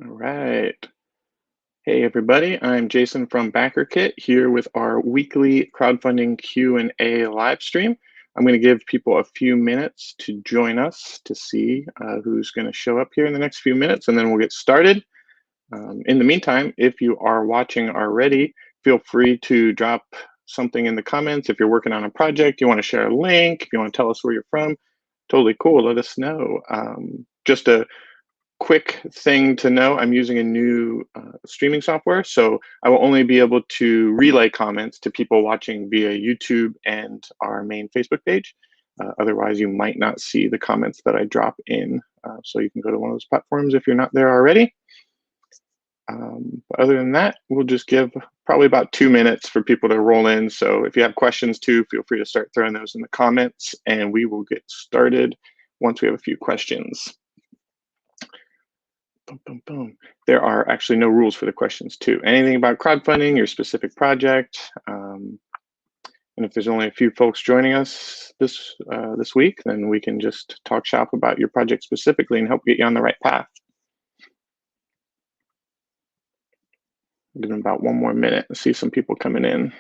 All right. Hey, everybody. I'm Jason from BackerKit here with our weekly crowdfunding Q&A live stream. I'm going to give people a few minutes to join us to see who's going to show up here in the next few minutes, and then we'll get started. In the meantime, if you are watching already, feel free to drop something in the comments. If you're working on a project, you want to share a link, if you want to tell us where you're from, totally cool. Let us know. Just a quick thing to know, I'm using a new streaming software, so I will only be able to relay comments to people watching via YouTube and our main Facebook page. Otherwise, you might not see the comments that I drop in. So you can go to one of those platforms if you're not there already. But other than that, we'll just give probably about 2 minutes for people to roll in. So if you have questions too, feel free to start throwing those in the comments, and we will get started once we have a few questions. Boom, boom, boom. There are actually no rules for the questions too. Anything about crowdfunding, your specific project, and if there's only a few folks joining us this week, then we can just talk shop about your project specifically and help get you on the right path. Give them about 1 more minute and see some people coming in.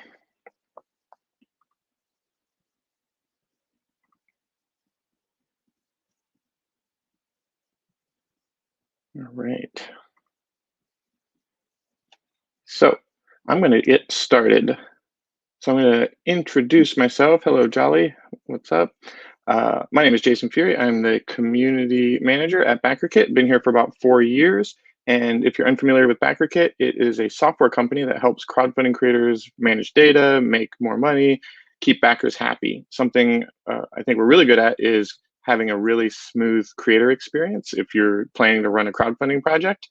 All right. So I'm going to get started. So I'm going to introduce myself. Hello, Jolly. What's up? My name is Jason Furie. I'm the community manager at BackerKit. Been here for about 4 years. And if you're unfamiliar with BackerKit, it is a software company that helps crowdfunding creators manage data, make more money, keep backers happy. Something I think we're really good at is having a really smooth creator experience if you're planning to run a crowdfunding project.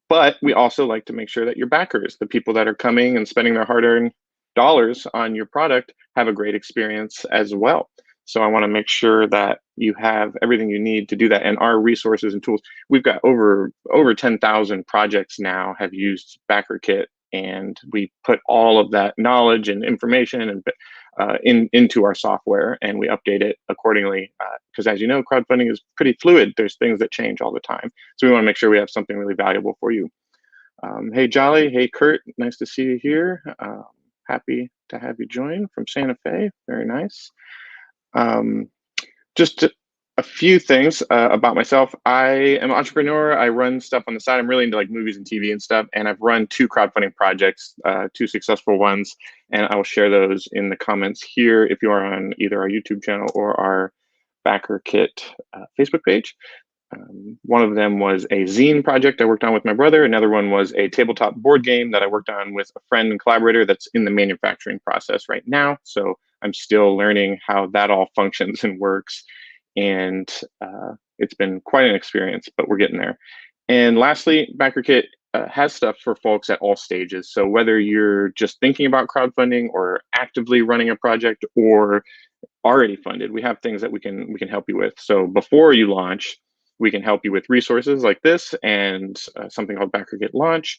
But we also like to make sure that your backers, the people that are coming and spending their hard-earned dollars on your product, have a great experience as well. So I want to make sure that you have everything you need to do that. And our resources and tools, we've got over 10,000 projects now have used BackerKit, and we put all of that knowledge and information and into our software, and we update it accordingly. Because as you know, crowdfunding is pretty fluid. There's things that change all the time. So we want to make sure we have something really valuable for you. Hey, Jolly. Hey, Kurt. Nice to see you here. Happy to have you join from Santa Fe. Very nice. Just a few things about myself. I am an entrepreneur. I run stuff on the side. I'm really into like movies and TV and stuff. And I've run 2 crowdfunding projects, 2 successful ones. And I will share those in the comments here if you are on either our YouTube channel or our BackerKit Facebook page. One of them was a zine project I worked on with my brother. Another one was a tabletop board game that I worked on with a friend and collaborator that's in the manufacturing process right now. So I'm still learning how that all functions and works. And it's been quite an experience, but we're getting there. And lastly, BackerKit has stuff for folks at all stages. So whether you're just thinking about crowdfunding or actively running a project or already funded, we have things that we can help you with. So before you launch, we can help you with resources like this and something called BackerKit Launch.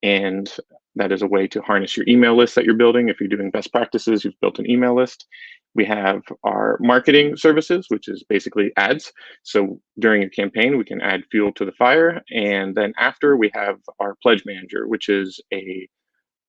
And that is a way to harness your email list that you're building. If you're doing best practices, you've built an email list. We have our marketing services, which is basically ads. So during a campaign, we can add fuel to the fire. And then after, we have our pledge manager, which is a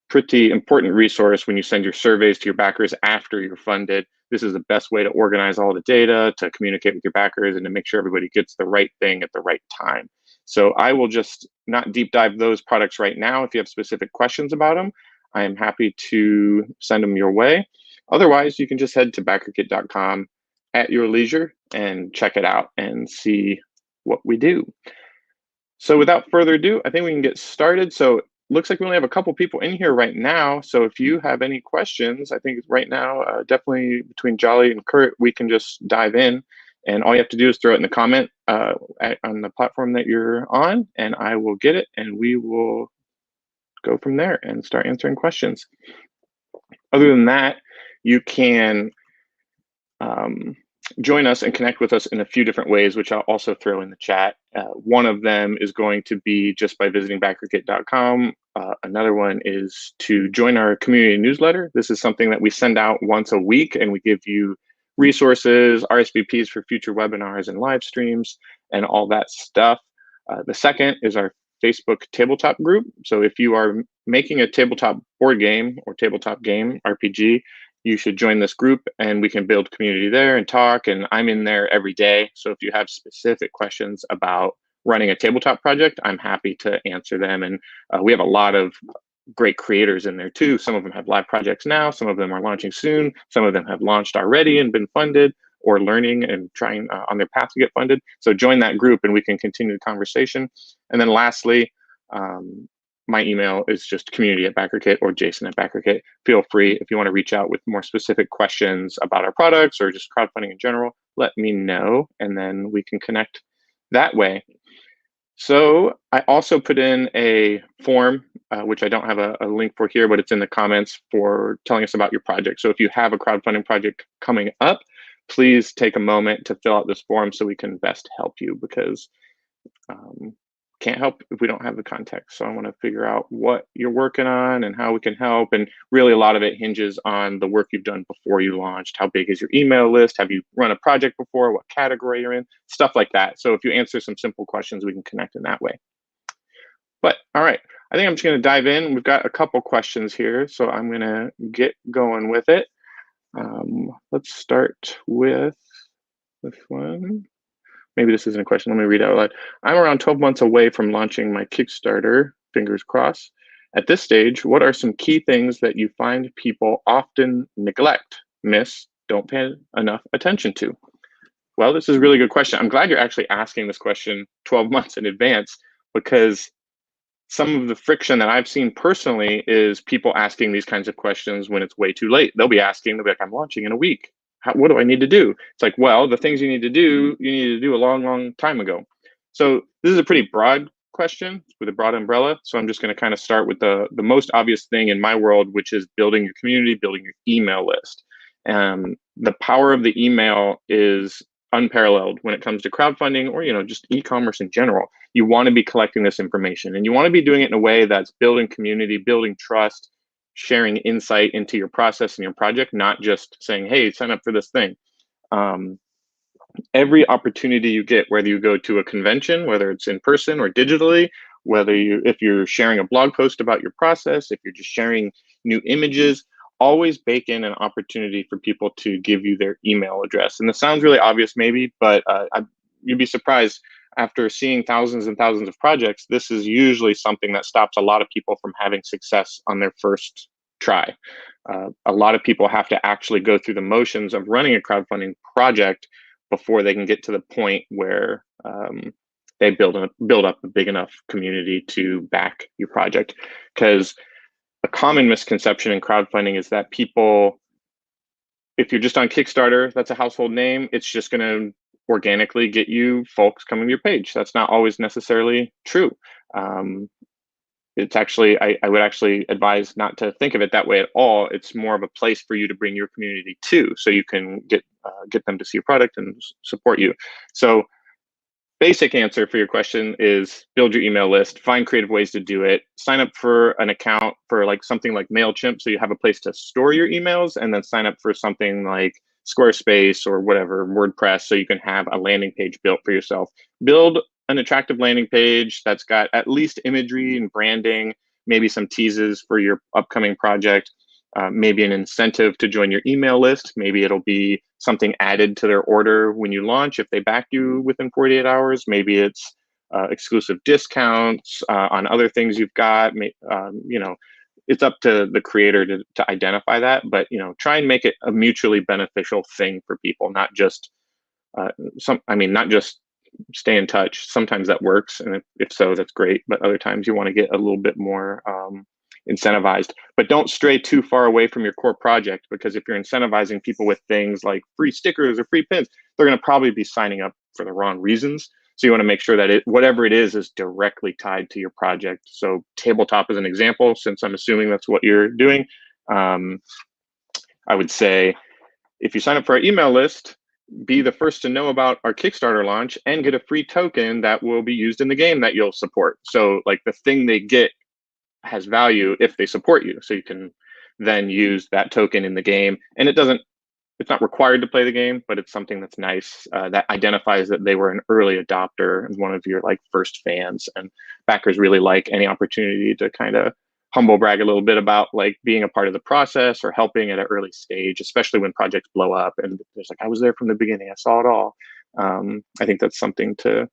pretty important resource when you send your surveys to your backers after you're funded. This is the best way to organize all the data, to communicate with your backers, and to make sure everybody gets the right thing at the right time. So I will just not deep dive those products right now. If you have specific questions about them, I am happy to send them your way. Otherwise, you can just head to backerkit.com at your leisure and check it out and see what we do. So without further ado, I think we can get started. So looks like we only have a couple people in here right now. So if you have any questions, I think right now, definitely between Jolly and Kurt, we can just dive in. And all you have to do is throw it in the comment on the platform that you're on, and I will get it, and we will go from there and start answering questions. Other than that, you can join us and connect with us in a few different ways, which I'll also throw in the chat. One of them is going to be just by visiting backerkit.com. Another one is to join our community newsletter. This is something that we send out once a week, and we give you resources, RSVPs for future webinars and live streams, and all that stuff. The second is our Facebook tabletop group. So if you are making a tabletop board game or tabletop game RPG, you should join this group and we can build community there and talk. And I'm in there every day. So if you have specific questions about running a tabletop project, I'm happy to answer them. And we have a lot of great creators in there too. Some of them have live projects now. Some of them are launching soon. Some of them have launched already and been funded or learning and trying on their path to get funded. So join that group and we can continue the conversation. And then lastly, my email is just community@BackerKit or Jason@BackerKit. Feel free if you want to reach out with more specific questions about our products or just crowdfunding in general, let me know and then we can connect that way. So I also put in a form, which I don't have a link for here, but it's in the comments for telling us about your project. So if you have a crowdfunding project coming up, please take a moment to fill out this form so we can best help you, because can't help if we don't have the context. So I want to figure out what you're working on and how we can help. And really a lot of it hinges on the work you've done before you launched. How big is your email list? Have you run a project before? What category you're in? Stuff like that. So if you answer some simple questions, we can connect in that way. But all right, I think I'm just going to dive in. We've got a couple questions here, so I'm going to get going with it. Let's start with this one. Maybe this isn't a question. Let me read it out loud. I'm around 12 months away from launching my Kickstarter, fingers crossed. At this stage, what are some key things that you find people often neglect, miss, don't pay enough attention to? Well, this is a really good question. I'm glad you're actually asking this question 12 months in advance, because some of the friction that I've seen personally is people asking these kinds of questions when it's way too late. They'll be like, I'm launching in a week. What do I need to do? It's like, well, the things you need to do a long, long time ago. So this is a pretty broad question with a broad umbrella. So I'm just going to kind of start with the most obvious thing in my world, which is building your community, building your email list. The power of the email is unparalleled when it comes to crowdfunding or just e-commerce in general. You want to be collecting this information and you want to be doing it in a way that's building community, building trust, sharing insight into your process and your project, not just saying, hey, sign up for this thing. Every opportunity you get, whether you go to a convention, whether it's in person or digitally, if you're sharing a blog post about your process, if you're just sharing new images, always bake in an opportunity for people to give you their email address. And this sounds really obvious maybe, but you'd be surprised. After seeing thousands and thousands of projects, this is usually something that stops a lot of people from having success on their first try. A lot of people have to actually go through the motions of running a crowdfunding project before they can get to the point where they build up a big enough community to back your project. Because a common misconception in crowdfunding is that people, if you're just on Kickstarter, that's a household name, it's just going to organically get you folks coming to your page. That's not always necessarily true. It's actually, I would actually advise not to think of it that way at all. It's more of a place for you to bring your community to, so you can get them to see your product and support you. So basic answer for your question is build your email list, find creative ways to do it, sign up for an account for something like MailChimp, so you have a place to store your emails, and then sign up for something like Squarespace or whatever, WordPress, so you can have a landing page built for yourself. Build an attractive landing page that's got at least imagery and branding, maybe some teases for your upcoming project, maybe an incentive to join your email list. Maybe it'll be something added to their order when you launch if they back you within 48 hours. Maybe it's exclusive discounts on other things you've got. It's up to the creator to identify that, but try and make it a mutually beneficial thing for people, not just not just stay in touch. Sometimes that works, and if so, that's great. But other times you want to get a little bit more incentivized. But don't stray too far away from your core project, because if you're incentivizing people with things like free stickers or free pins, they're going to probably be signing up for the wrong reasons. So you want to make sure that whatever it is directly tied to your project. So tabletop is an example, since I'm assuming that's what you're doing. I would say if you sign up for our email list, be the first to know about our Kickstarter launch and get a free token that will be used in the game that you'll support. So the thing they get has value if they support you. So you can then use that token in the game. And it doesn't it's not required to play the game, but it's something that's nice that identifies that they were an early adopter and one of your like first fans. And backers really like any opportunity to kind of humble brag a little bit about like being a part of the process or helping at an early stage, especially when projects blow up and there's like, I was there from the beginning, I saw it all. I think that's something to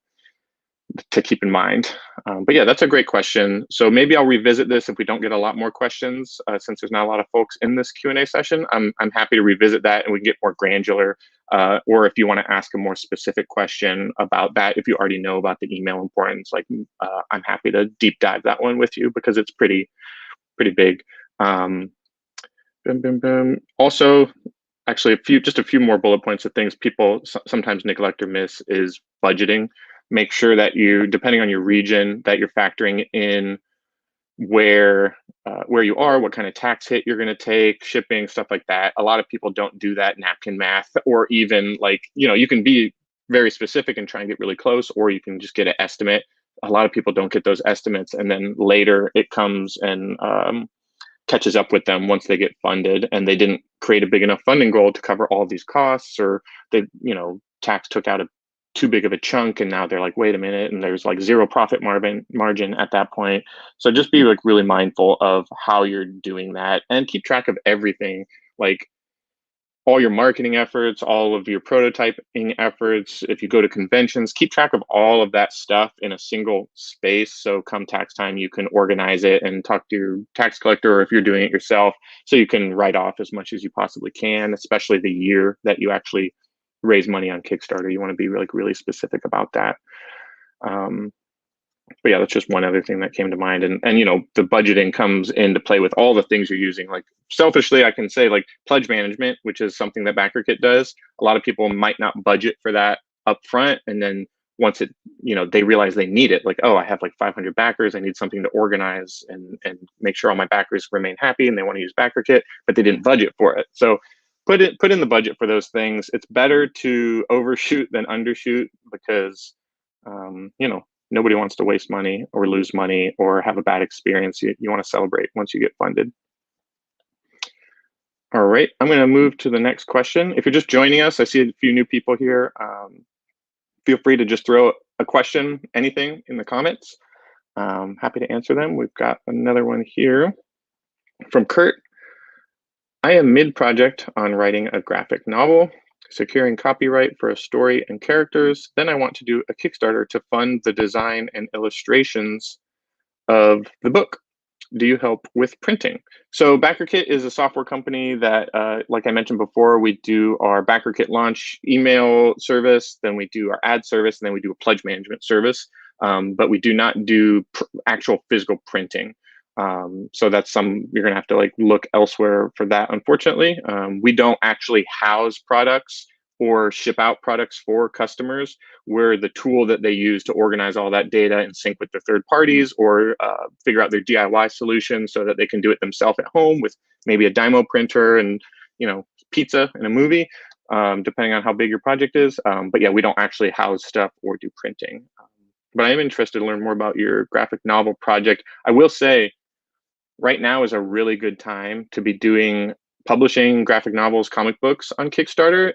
keep in mind. But yeah, that's a great question. So maybe I'll revisit this if we don't get a lot more questions, since there's not a lot of folks in this Q&A session. I'm happy to revisit that and we can get more granular. Or if you want to ask a more specific question about that, if you already know about the email importance, like I'm happy to deep dive that one with you because it's pretty big. Also, actually, just a few more bullet points of things people sometimes neglect or miss is budgeting. Make sure that you, depending on your region, that you're factoring in where you are, what kind of tax hit you're going to take, shipping, stuff like that. A lot of people don't do that napkin math, or even like, you can be very specific and try and get really close, or you can just get an estimate. A lot of people don't get those estimates, and then later it comes and catches up with them once they get funded, and they didn't create a big enough funding goal to cover all these costs, or they, tax took out too big of a chunk, and now they're like, wait a minute, and there's like zero profit margin at that point. So just be like really mindful of how you're doing that and keep track of everything, like all your marketing efforts, all of your prototyping efforts. If you go to conventions, keep track of all of that stuff in a single space. So come tax time, you can organize it and talk to your tax collector, or if you're doing it yourself, so you can write off as much as you possibly can, especially the year that you actually raise money on Kickstarter. You want to be really specific about that. But yeah, that's just one other thing that came to mind. And the budgeting comes into play with all the things you're using. Like selfishly, I can say like pledge management, which is something that BackerKit does. A lot of people might not budget for that up front. And then once they realize they need it, like, oh, I have like 500 backers. I need something to organize and make sure all my backers remain happy and they want to use BackerKit, but they didn't budget for it. So put in the budget for those things. It's better to overshoot than undershoot because, nobody wants to waste money or lose money or have a bad experience. You want to celebrate once you get funded. All right, I'm going to move to the next question. If you're just joining us, I see a few new people here. Feel free to just throw a question, anything in the comments. Happy to answer them. We've got another one here from Kurt. I am mid-project on writing a graphic novel, securing copyright for a story and characters. Then I want to do a Kickstarter to fund the design and illustrations of the book. Do you help with printing? So BackerKit is a software company that, like I mentioned before, we do our BackerKit launch email service, then we do our ad service, and then we do a pledge management service. But we do not do actual physical printing. So that's you're gonna have to like look elsewhere for that, unfortunately. We don't actually house products or ship out products for customers. We're the tool that they use to organize all that data and sync with the third parties, or figure out their DIY solution so that they can do it themselves at home with maybe a Dymo printer and pizza and a movie, depending on how big your project is. But yeah, we don't actually house stuff or do printing. But I am interested to learn more about your graphic novel project. I will say, right now is a really good time to be publishing graphic novels, comic books on Kickstarter.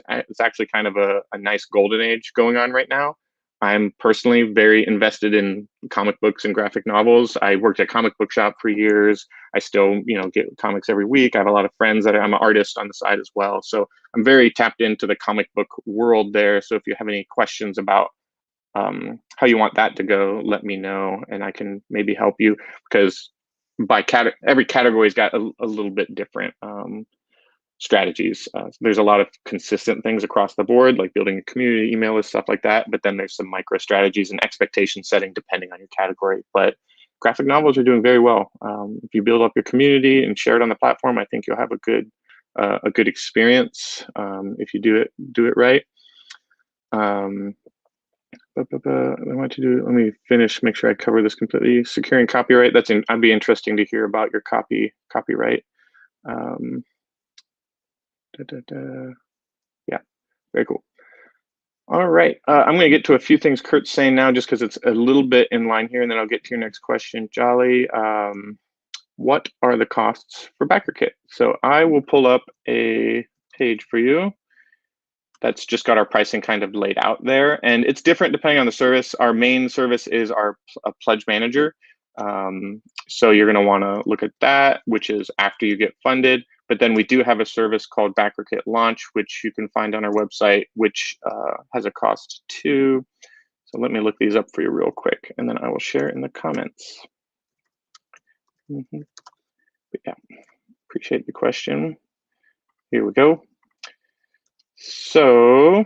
It's actually kind of a nice golden age going on right now. I'm personally very invested in comic books and graphic novels. I worked at comic book shop for years. I still, get comics every week. I have a lot of friends I'm an artist on the side as well. So I'm very tapped into the comic book world there. So if you have any questions about how you want that to go, let me know and I can maybe help you, because every category's got a little bit different strategies. There's a lot of consistent things across the board, like building a community email list, stuff like that. But then there's some micro strategies and expectation setting depending on your category. But graphic novels are doing very well. If you build up your community and share it on the platform, I think you'll have a good experience if you do it right. Let me finish, make sure I cover this completely. Securing copyright, I'd be interesting to hear about your copyright. Yeah, very cool. All right, I'm going to get to a few things Kurt's saying now, just because it's a little bit in line here, and then I'll get to your next question. Jolly, what are the costs for BackerKit? So I will pull up I page for you. That's just got our pricing kind of laid out there, and it's different depending on the service. Our main service is our pledge manager. So you're gonna wanna look at that, which is after you get funded. But then we do have a service called BackerKit Launch, which you can find on our website, which has a cost too. So let me look these up for you real quick, and then I will share in the comments. But yeah, appreciate the question. Here we go. So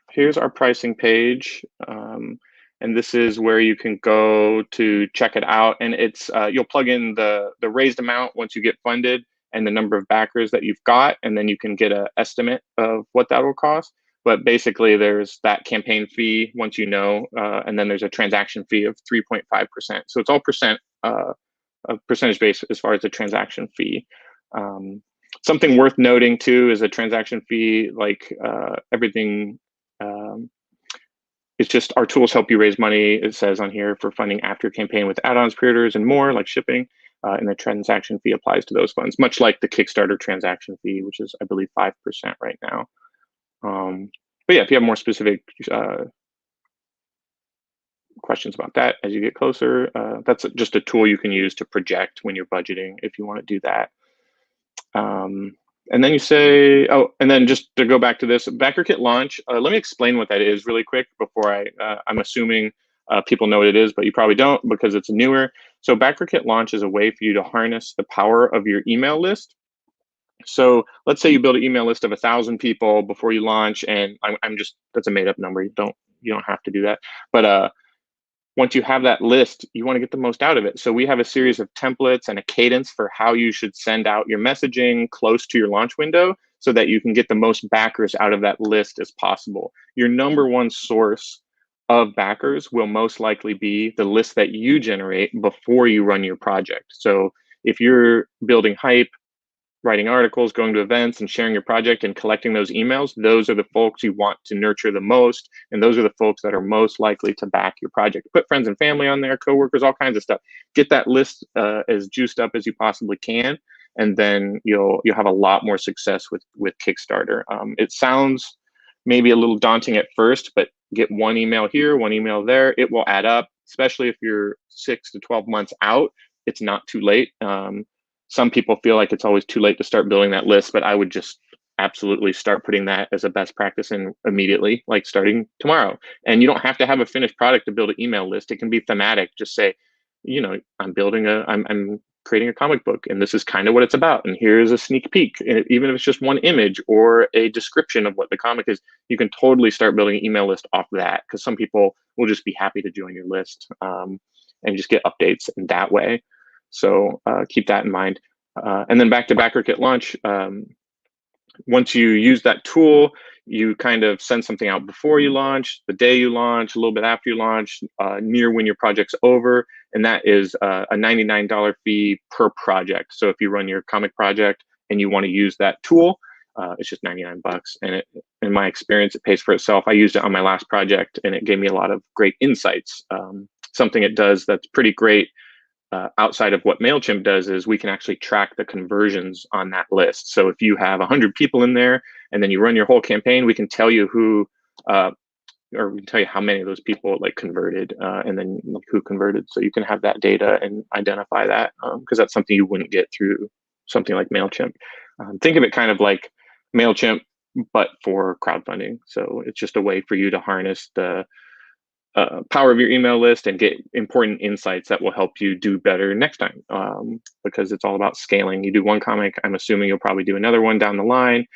here's our pricing page. And this is where you can go to check it out. And it's you'll plug in the raised amount once you get funded and the number of backers that you've got, and then you can get an estimate of what that will cost. But basically, there's that campaign fee once you know, and then there's a transaction fee of 3.5%. So it's all a percentage base as far as the transaction fee. Something worth noting too is a transaction fee, like everything. It's just our tools help you raise money. It says on here for funding after campaign with add-ons, pre-orders, and more, like shipping. And the transaction fee applies to those funds, much like the Kickstarter transaction fee, which is, I believe, 5% right now. But yeah, if you have more specific questions about that as you get closer, that's just a tool you can use to project when you're budgeting if you want to do that. And then you say, oh, and then just to go back to this BackerKit Launch, let me explain what that is really quick before I'm assuming people know what it is, but you probably don't because it's newer. So BackerKit Launch is a way for you to harness the power of your email list. So let's say you build an email list of 1,000 people before you launch, and I'm just, that's a made up number. You don't have to do that. But once you have that list, you want to get the most out of it. So we have a series of templates and a cadence for how you should send out your messaging close to your launch window so that you can get the most backers out of that list as possible. Your number one source of backers will most likely be the list that you generate before you run your project. So if you're building hype, writing articles, going to events, and sharing your project and collecting those emails, those are the folks you want to nurture the most. And those are the folks that are most likely to back your project. Put friends and family on there, coworkers, all kinds of stuff. Get that list as juiced up as you possibly can. And then you'll have a lot more success with Kickstarter. It sounds maybe a little daunting at first, but get one email here, one email there. It will add up, especially if you're 6 to 12 months out. It's not too late. Some people feel like it's always too late to start building that list, but I would just absolutely start putting that as a best practice in immediately, like starting tomorrow. And you don't have to have a finished product to build an email list. It can be thematic. Just say, I'm creating a comic book, and this is kind of what it's about. And here's a sneak peek. And even if it's just one image or a description of what the comic is, you can totally start building an email list off of that, because some people will just be happy to join your list and just get updates in that way. So keep that in mind. And then back to BackerKit Launch. Once you use that tool, you kind of send something out before you launch, the day you launch, a little bit after you launch, near when your project's over. And that is a $99 fee per project. So if you run your comic project and you want to use that tool, it's just 99 bucks. And in my experience, it pays for itself. I used it on my last project and it gave me a lot of great insights. Something it does that's pretty great outside of what MailChimp does is we can actually track the conversions on that list. So if you have 100 people in there and then you run your whole campaign, we can tell you who, or we can tell you how many of those people like converted and then who converted. So you can have that data and identify that because that's something you wouldn't get through something like MailChimp. Think of it kind of like MailChimp, but for crowdfunding. So it's just a way for you to harness the power of your email list and get important insights that will help you do better next time, because it's all about scaling. You do one comic, I'm assuming you'll probably do another one down the line.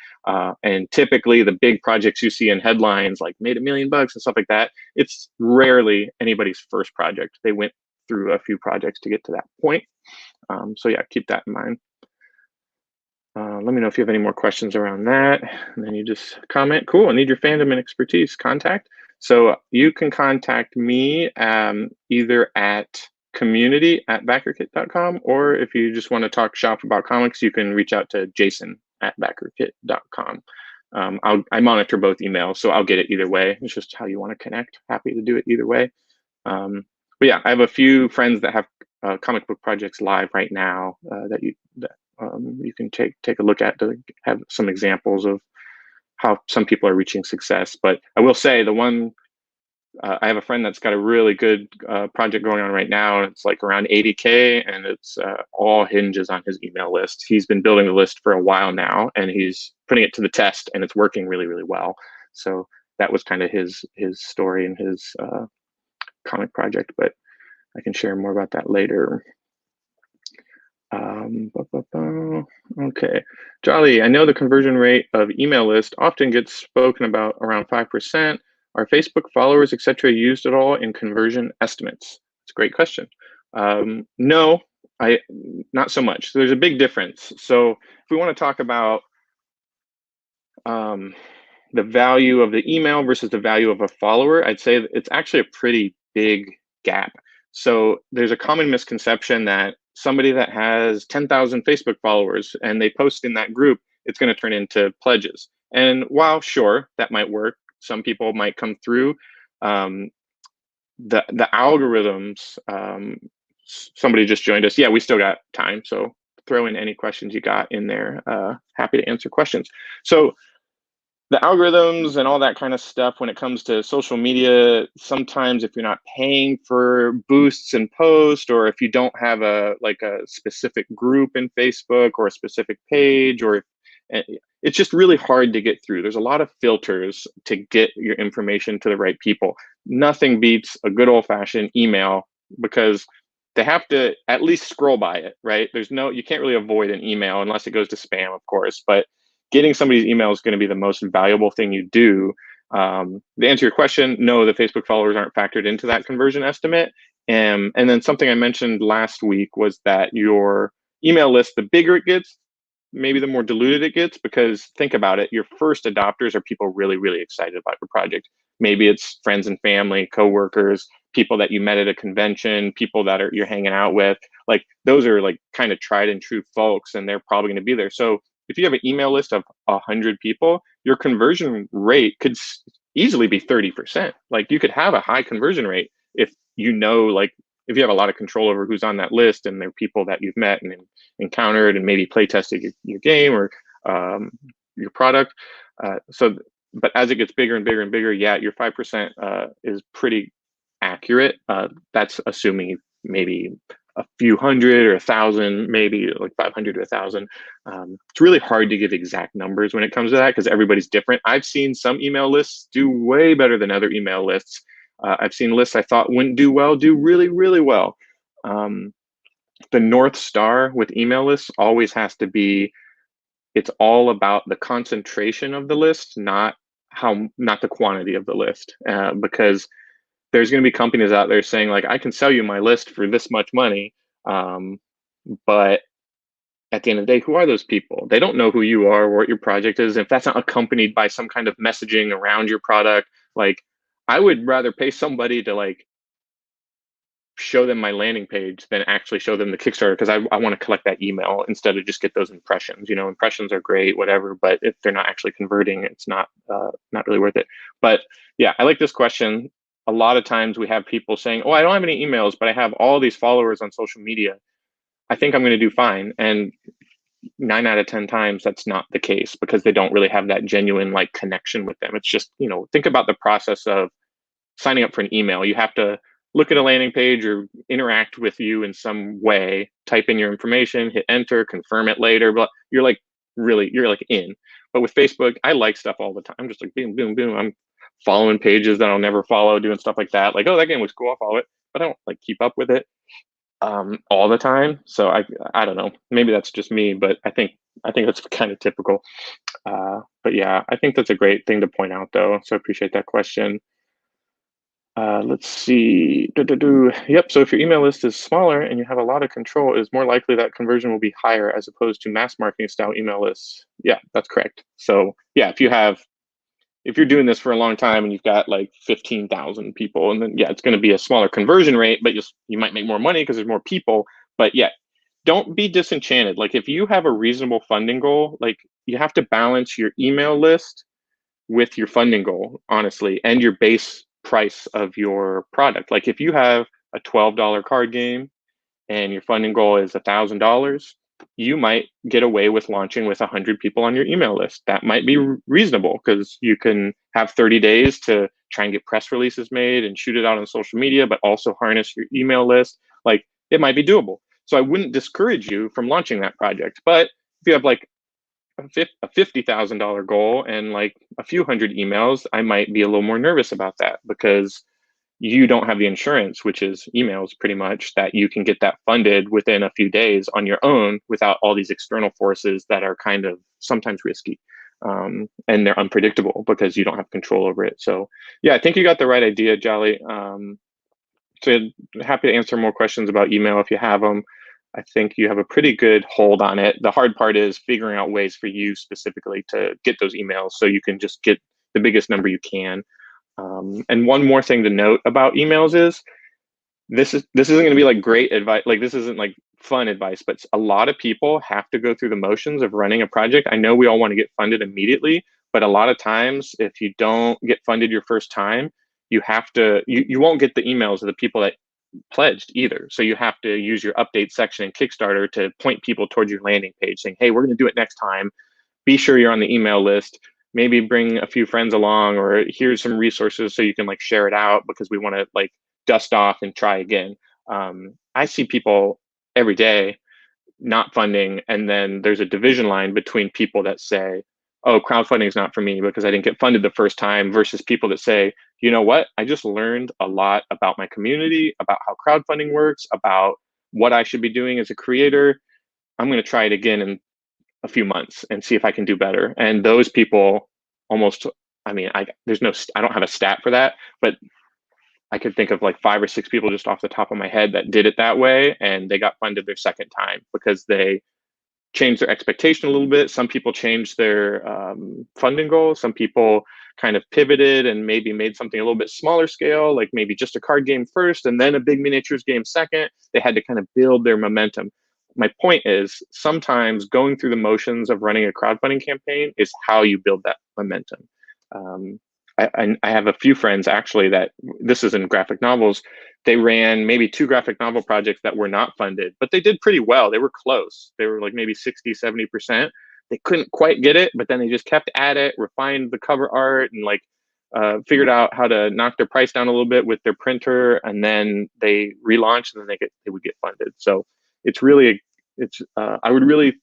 And typically the big projects you see in headlines like made $1 million and stuff like that, it's rarely anybody's first project. They went through a few projects to get to that point. So yeah, keep that in mind. Let me know if you have any more questions around that. And then you just comment, cool, I need your fandom and expertise, contact. So you can contact me either at community@backerkit.com, or if you just want to talk shop about comics, you can reach out to jason@backerkit.com. I monitor both emails, so I'll get it either way. It's just how you want to connect. Happy to do it either way. But yeah, I have a few friends that have comic book projects live right now that you can take a look at to have some examples of how some people are reaching success. But I will say the one, I have a friend that's got a really good project going on right now. And it's like around 80K, and it's all hinges on his email list. He's been building the list for a while now, and he's putting it to the test, and it's working really, really well. So that was kind of his story and his comic project, but I can share more about that later. Okay, Jolly, I know the conversion rate of email list often gets spoken about around 5%. Are Facebook followers, etc., used at all in conversion estimates? It's a great question. No, not so much. So there's a big difference. So if we want to talk about the value of the email versus the value of a follower, I'd say it's actually a pretty big gap. So there's a common misconception that somebody that has 10,000 Facebook followers and they post in that group, it's going to turn into pledges. And while sure, that might work, some people might come through. The algorithms, somebody just joined us. Yeah, we still got time. So throw in any questions you got in there. Happy to answer questions. So the algorithms and all that kind of stuff when it comes to social media, sometimes if you're not paying for boosts and posts, or if you don't have a specific group in Facebook or a specific page, or it's just really hard to get through. There's a lot of filters to get your information to the right people. Nothing beats a good old-fashioned email, because they have to at least scroll by it, right? You can't really avoid an email unless it goes to spam, of course, but getting somebody's email is going to be the most valuable thing you do. To answer your question, no, the Facebook followers aren't factored into that conversion estimate. And then something I mentioned last week was that your email list, the bigger it gets, maybe the more diluted it gets, because think about it, your first adopters are people really, really excited about your project. Maybe it's friends and family, coworkers, people that you met at a convention, people that you're hanging out with. Like those are like kind of tried and true folks, and they're probably going to be there. So if you have an email list of 100 people, your conversion rate could easily be 30%. Like you could have a high conversion rate if you have a lot of control over who's on that list, and they're people that you've met and encountered and maybe play tested your game or your product. But as it gets bigger and bigger and bigger, yeah, your 5% is pretty accurate. That's assuming maybe a few hundred or 1,000, maybe like 500 to 1,000. It's really hard to give exact numbers when it comes to that, because everybody's different. I've seen some email lists do way better than other email lists. I've seen lists I thought wouldn't do well do really, really well. The North Star with email lists always has to be, it's all about the concentration of the list, not the quantity of the list, because there's going to be companies out there saying like, I can sell you my list for this much money. But at the end of the day, who are those people? They don't know who you are or what your project is. If that's not accompanied by some kind of messaging around your product, like I would rather pay somebody to like show them my landing page than actually show them the Kickstarter, because I want to collect that email instead of just get those impressions. Impressions are great, whatever, but if they're not actually converting, it's not really worth it. But yeah, I like this question. A lot of times we have people saying, oh, I don't have any emails, but I have all these followers on social media. I think I'm going to do fine. And 9 out of 10 times that's not the case, because they don't really have that genuine like connection with them. It's just, think about the process of signing up for an email. You have to look at a landing page or interact with you in some way, type in your information, hit enter, confirm it later, but you're like in. But with Facebook, I like stuff all the time. I'm just like boom, boom, boom. I'm following pages that I'll never follow, doing stuff like that. Like, oh, that game looks cool, I'll follow it, but I don't like keep up with it all the time. So I don't know. Maybe that's just me, but I think that's kind of typical. But yeah, I think that's a great thing to point out, though. So I appreciate that question. Let's see. Yep. So if your email list is smaller and you have a lot of control, it is more likely that conversion will be higher as opposed to mass marketing style email lists. Yeah, that's correct. So yeah, if you're doing this for a long time and you've got like 15,000 people, and then yeah, it's going to be a smaller conversion rate, but you might make more money because there's more people. But yeah, don't be disenchanted. Like if you have a reasonable funding goal, like you have to balance your email list with your funding goal, honestly, and your base price of your product. Like if you have a $12 card game and your funding goal is $1,000, you might get away with launching with 100 people on your email list. That might be reasonable because you can have 30 days to try and get press releases made and shoot it out on social media, but also harness your email list. Like, it might be doable. So I wouldn't discourage you from launching that project. But if you have like a $50,000 goal and like a few hundred emails, I might be a little more nervous about that because you don't have the insurance, which is emails pretty much, that you can get that funded within a few days on your own without all these external forces that are kind of sometimes risky. And they're unpredictable because you don't have control over it. So yeah, I think you got the right idea, Jolly. So happy to answer more questions about email if you have them. I think you have a pretty good hold on it. The hard part is figuring out ways for you specifically to get those emails so you can just get the biggest number you can. And one more thing to note about emails is this isn't going to be like great advice. Like, this isn't like fun advice, but a lot of people have to go through the motions of running a project. I know we all want to get funded immediately, but a lot of times if you don't get funded your first time, you have to, you won't get the emails of the people that pledged either. So you have to use your update section in Kickstarter to point people towards your landing page saying, hey, we're going to do it next time. Be sure you're on the email list. Maybe bring a few friends along, or here's some resources so you can like share it out because we want to like dust off and try again. I see people every day not funding, and then there's a division line between people that say, oh, crowdfunding is not for me because I didn't get funded the first time, versus people that say, you know what, I just learned a lot about my community, about how crowdfunding works, about what I should be doing as a creator. I'm going to try it again in a few months and see if I can do better. And those people almost, I mean, I don't have a stat for that, but I could think of like 5 or 6 people just off the top of my head that did it that way, and they got funded their second time because they changed their expectation a little bit. Some people changed their funding goals. Some people kind of pivoted and maybe made something a little bit smaller scale, like maybe just a card game first and then a big miniatures game second. They had to kind of build their momentum. My point is, sometimes going through the motions of running a crowdfunding campaign is how you build that momentum. I have a few friends actually that, this is in graphic novels, they ran maybe 2 graphic novel projects that were not funded, but they did pretty well. They were close. They were like maybe 60, 70%. They couldn't quite get it, but then they just kept at it, refined the cover art, and like figured out how to knock their price down a little bit with their printer, and then they relaunched, and then they would get funded. So it's really, I would really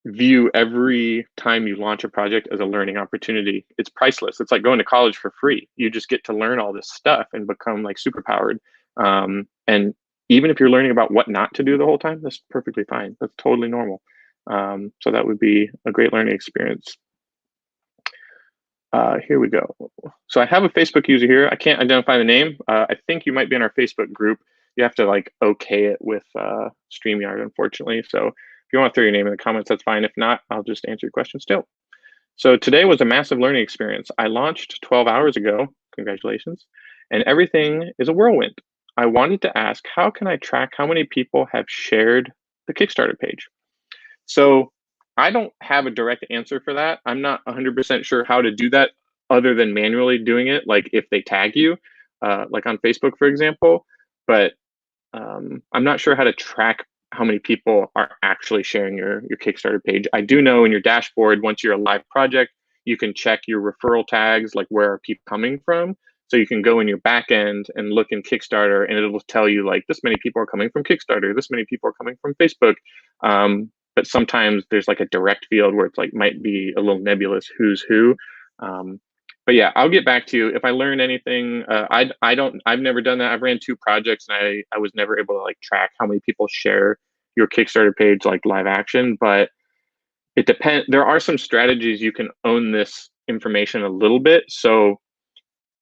view every time you launch a project as a learning opportunity. It's priceless. It's like going to college for free. You just get to learn all this stuff and become like super powered. And even if you're learning about what not to do the whole time, that's perfectly fine. That's totally normal. So that would be a great learning experience. Here we go. So I have a Facebook user here. I can't identify the name. I think you might be in our Facebook group. You have to like okay it with StreamYard, unfortunately. So if you want to throw your name in the comments, that's fine. If not, I'll just answer your question still. So today was a massive learning experience. I launched 12 hours ago. Congratulations. And everything is a whirlwind. I wanted to ask, how can I track how many people have shared the Kickstarter page? So I don't have a direct answer for that. I'm not 100% sure how to do that other than manually doing it, like if they tag you, like on Facebook, for example. But I'm not sure how to track how many people are actually sharing your Kickstarter page. I do know in your dashboard, once you're a live project, you can check your referral tags, like where are people coming from. So you can go in your back end and look in Kickstarter, and it'll tell you like this many people are coming from Kickstarter, this many people are coming from Facebook. But sometimes there's like a direct field where it's like might be a little nebulous who's who. But yeah, I'll get back to you if I learn anything. I've never done that. I've ran 2 projects, and I was never able to like track how many people share your Kickstarter page like live action. But it depends. There are some strategies you can own this information a little bit. So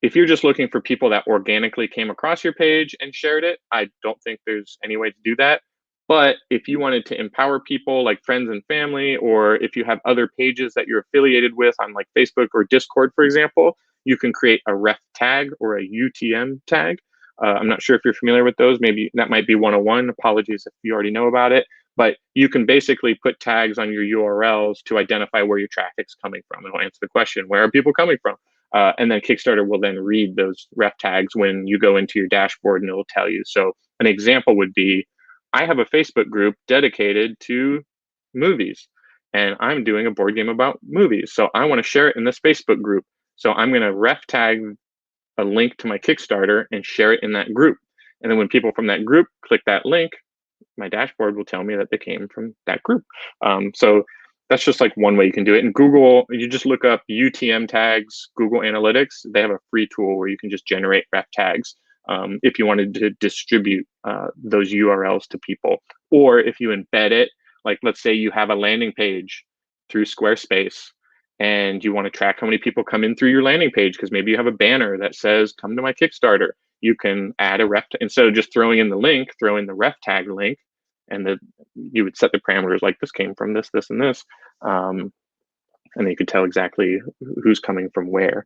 if you're just looking for people that organically came across your page and shared it, I don't think there's any way to do that. But if you wanted to empower people like friends and family, or if you have other pages that you're affiliated with on like Facebook or Discord, for example, you can create a ref tag or a UTM tag. I'm not sure if you're familiar with those. Maybe that might be 101. Apologies if you already know about it. But you can basically put tags on your URLs to identify where your traffic's coming from. It'll answer the question, where are people coming from? And then Kickstarter will then read those ref tags when you go into your dashboard, and it'll tell you. So an example would be, I have a Facebook group dedicated to movies, and I'm doing a board game about movies. So I want to share it in this Facebook group. So I'm going to ref tag a link to my Kickstarter and share it in that group. And then when people from that group click that link, my dashboard will tell me that they came from that group. So that's just like one way you can do it. In Google, you just look up UTM tags, Google Analytics. They have a free tool where you can just generate ref tags if you wanted to distribute those URLs to people. Or if you embed it, like let's say you have a landing page through Squarespace and you want to track how many people come in through your landing page because maybe you have a banner that says, come to my Kickstarter. You can add a ref, instead of just throwing in the link, throw in the ref tag link, and you would set the parameters like this came from this, this, and this. And then you could tell exactly who's coming from where.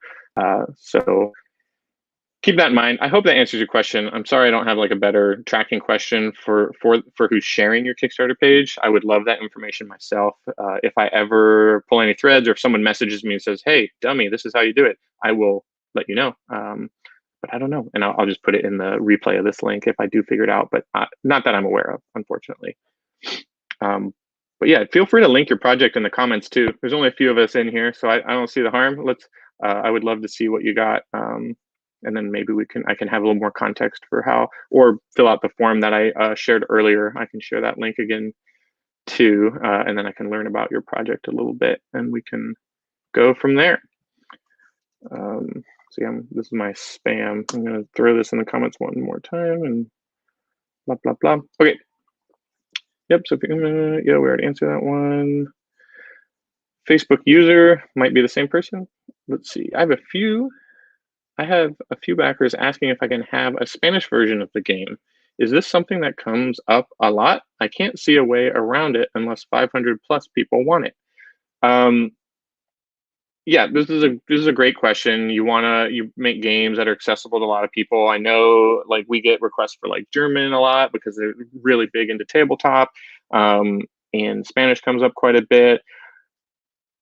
So keep that in mind. I hope that answers your question. I'm sorry I don't have like a better tracking question for who's sharing your Kickstarter page. I would love that information myself. If I ever pull any threads or if someone messages me and says, hey, dummy, this is how you do it, I will let you know. But I don't know. And I'll just put it in the replay of this link if I do figure it out, but not that I'm aware of, unfortunately. But yeah, feel free to link your project in the comments too. There's only a few of us in here, so I don't see the harm. I would love to see what you got. And then maybe I can have a little more context for how, or fill out the form that I shared earlier. I can share that link again too. And then I can learn about your project a little bit and we can go from there. So yeah, this is my spam. I'm gonna throw this in the comments one more time and blah, blah, blah. Okay. Yep, so yeah, we already answered that one. Facebook user might be the same person. Let's see, I have a few backers asking if I can have a Spanish version of the game. Is this something that comes up a lot? I can't see a way around it unless 500 plus people want it. Yeah, this is a great question. You make games that are accessible to a lot of people. I know like we get requests for like German a lot because they're really big into tabletop, and Spanish comes up quite a bit.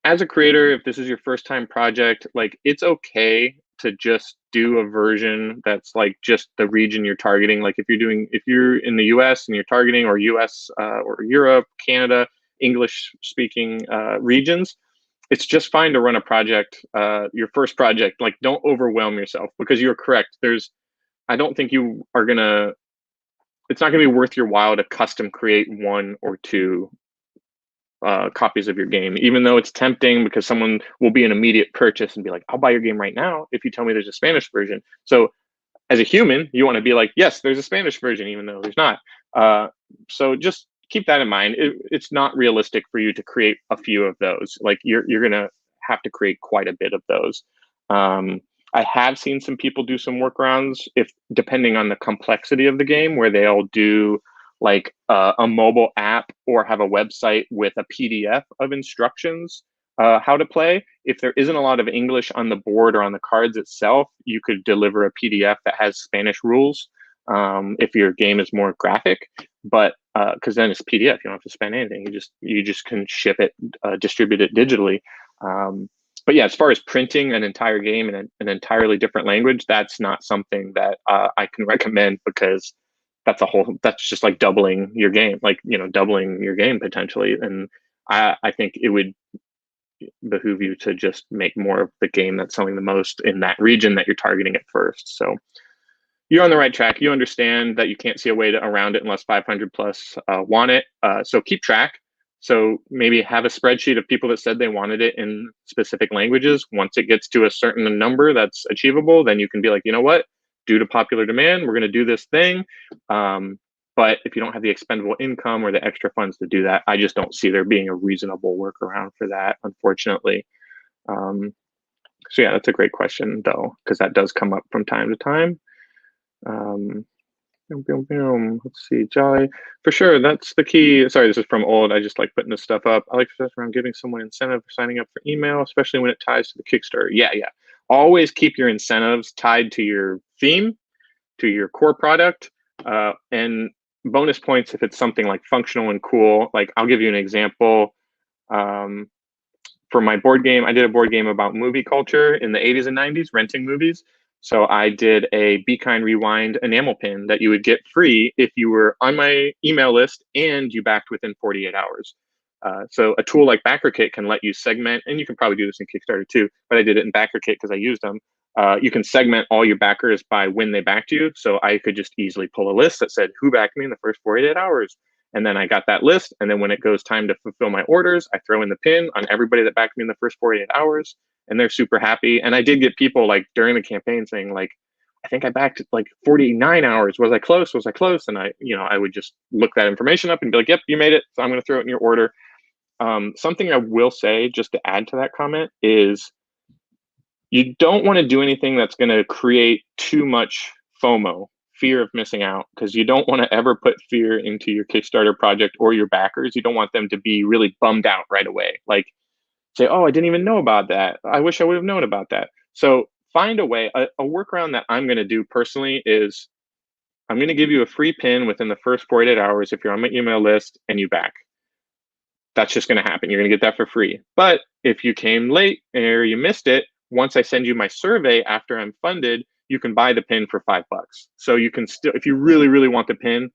As a creator, if this is your first time project, like it's okay to just do a version that's like just the region you're targeting. Like if you're in the US and you're targeting, or US or Europe, Canada, English speaking regions, it's just fine to run a project, your first project. Like don't overwhelm yourself, because you're correct. I don't think it's not gonna be worth your while to custom create one or two copies of your game, even though it's tempting because someone will be an immediate purchase and be like, I'll buy your game right now if you tell me there's a Spanish version. So as a human, you want to be like, yes, there's a Spanish version, even though there's not. So just keep that in mind. It's not realistic for you to create a few of those. Like you're gonna have to create quite a bit of those. I have seen some people do some workarounds, if depending on the complexity of the game, where they'll do like a mobile app or have a website with a PDF of instructions how to play. If there isn't a lot of English on the board or on the cards itself, you could deliver a PDF that has Spanish rules if your game is more graphic. But because then it's PDF, you don't have to spend anything. You just can ship it, distribute it digitally. But yeah, as far as printing an entire game in an entirely different language, that's not something that I can recommend, because that's just like doubling your game, doubling your game potentially. And I think it would behoove you to just make more of the game that's selling the most in that region that you're targeting at first. So you're on the right track. You understand that you can't see a way around it unless 500 plus want it. So keep track. So maybe have a spreadsheet of people that said they wanted it in specific languages. Once it gets to a certain number that's achievable, then you can be like, you know what? Due to popular demand, we're going to do this thing. But if you don't have the expendable income or the extra funds to do that, I just don't see there being a reasonable workaround for that, unfortunately. So yeah, that's a great question though, because that does come up from time to time. Let's see, Jolly. For sure, that's the key. Sorry, this is from old. I just like putting this stuff up. I like to stress around giving someone incentive for signing up for email, especially when it ties to the Kickstarter. Yeah. Always keep your incentives tied to your theme, to your core product, and bonus points if it's something like functional and cool. Like I'll give you an example. For my board game, I did a board game about movie culture in the 80s and 90s, renting movies. So I did a Be Kind Rewind enamel pin that you would get free if you were on my email list and you backed within 48 hours. So a tool like BackerKit can let you segment, and you can probably do this in Kickstarter too, but I did it in BackerKit because I used them. You can segment all your backers by when they backed you. So I could just easily pull a list that said who backed me in the first 48 hours. And then I got that list. And then when it goes time to fulfill my orders, I throw in the pin on everybody that backed me in the first 48 hours. And they're super happy. And I did get people like during the campaign saying like, I think I backed like 49 hours. Was I close? Was I close? And I would just look that information up and be like, yep, you made it. So I'm going to throw it in your order. Something I will say just to add to that comment is you don't want to do anything that's going to create too much FOMO, fear of missing out, because you don't want to ever put fear into your Kickstarter project or your backers. You don't want them to be really bummed out right away. Like say, oh, I didn't even know about that. I wish I would have known about that. So find a way. A workaround that I'm going to do personally is I'm going to give you a free pin within the first 48 hours if you're on my email list and you back. That's just going to happen. You're going to get that for free. But if you came late or you missed it, once I send you my survey after I'm funded, you can buy the pin for $5. So you can still, if you really, really want the pin,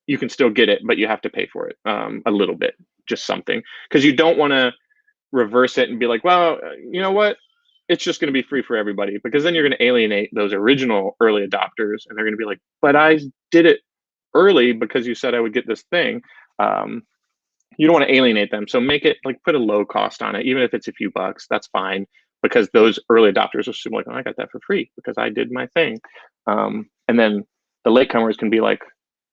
you can still get it, but you have to pay for it a little bit, just something, because you don't want to reverse it and be like, well, you know what? It's just going to be free for everybody, because then you're going to alienate those original early adopters and they're going to be like, but I did it early because you said I would get this thing. You don't want to alienate them. So make it like put a low cost on it, even if it's a few bucks, that's fine, because those early adopters assume like, oh, I got that for free because I did my thing. And then the latecomers can be like,